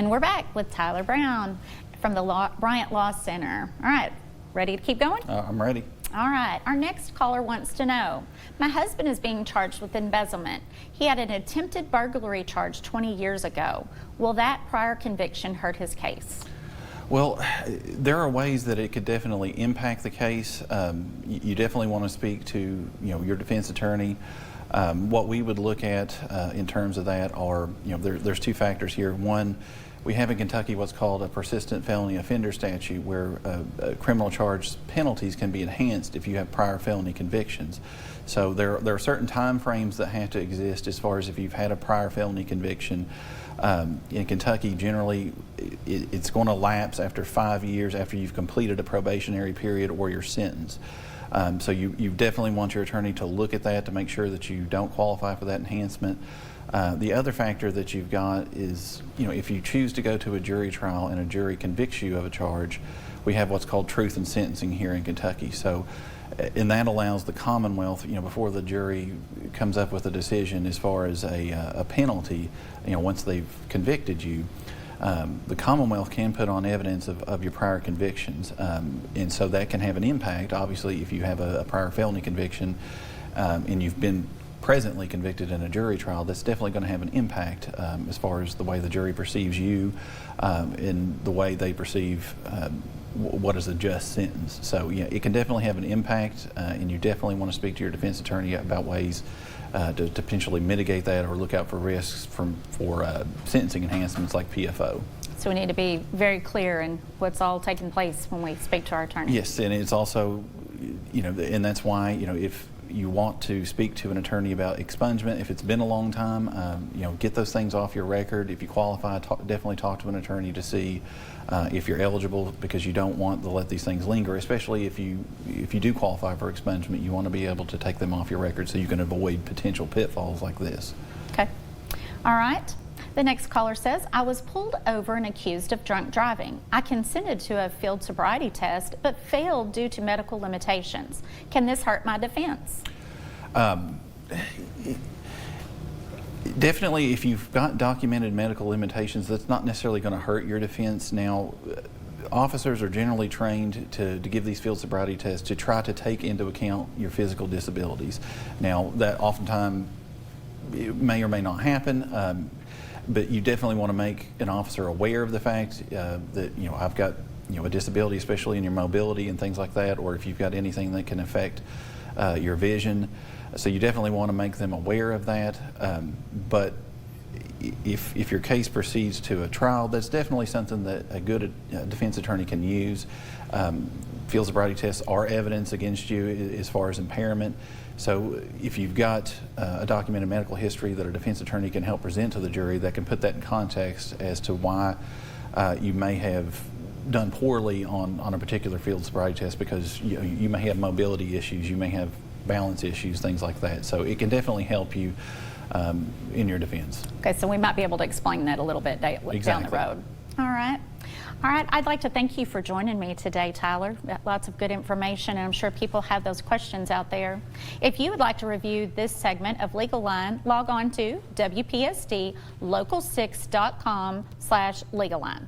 And we're back with Tyler Brown from the Bryant Law Center. All right, ready to keep going? I'm ready. All right, our next caller wants to know, my husband is being charged with embezzlement. He had an attempted burglary charge 20 years ago. Will that prior conviction hurt his case? Well, there are ways that it could definitely impact the case. You definitely want to speak to your defense attorney. What we would look at in terms of that are, there's two factors here. One, we have in Kentucky what's called a persistent felony offender statute, where criminal charge penalties can be enhanced if you have prior felony convictions. So there are certain time frames that have to exist as far as if you've had a prior felony conviction. In Kentucky, generally, it's going to lapse after 5 years after you've completed a probationary period or your sentence. So you definitely want your attorney to look at that to make sure that you don't qualify for that enhancement. The other factor that you've got is, if you choose to go to a jury trial and a jury convicts you of a charge, we have what's called truth in sentencing here in Kentucky. So, and that allows the Commonwealth, before the jury comes up with a decision as far as a penalty, once they've convicted you, the Commonwealth can put on evidence of your prior convictions, and so that can have an impact. Obviously, if you have a prior felony conviction and you've been presently convicted in a jury trial, that's definitely going to have an impact as far as the way the jury perceives you and the way they perceive what is a just sentence. So yeah, it can definitely have an impact, and you definitely want to speak to your defense attorney about ways to potentially mitigate that or look out for risks for sentencing enhancements like PFO. So we need to be very clear in what's all taking place when we speak to our attorney. Yes, and it's also, and that's why, if you want to speak to an attorney about expungement, if it's been a long time, get those things off your record. If you qualify, definitely talk to an attorney to see if you're eligible, because you don't want to let these things linger, especially if you do qualify for expungement. You want to be able to take them off your record so you can avoid potential pitfalls like this. Okay. All right. The next caller says, I was pulled over and accused of drunk driving. I consented to a field sobriety test, but failed due to medical limitations. Can this hurt my defense? Definitely, if you've got documented medical limitations, that's not necessarily going to hurt your defense. Now, officers are generally trained to give these field sobriety tests to try to take into account your physical disabilities. Now, that oftentimes it may or may not happen. But you definitely want to make an officer aware of the fact that I've got a disability, especially in your mobility and things like that, or if you've got anything that can affect your vision. So you definitely want to make them aware of that. But if your case proceeds to a trial, that's definitely something that a good defense attorney can use. Field sobriety tests are evidence against you as far as impairment. So if you've got a documented medical history that a defense attorney can help present to the jury, that can put that in context as to why you may have done poorly on a particular field sobriety test, because you may have mobility issues, you may have balance issues, things like that. So it can definitely help you in your defense. Okay, so we might be able to explain that a little bit down the road. All right. All right, I'd like to thank you for joining me today, Tyler. Lots of good information, and I'm sure people have those questions out there. If you would like to review this segment of Legal Line, log on to WPSDLocal6.com/legalline.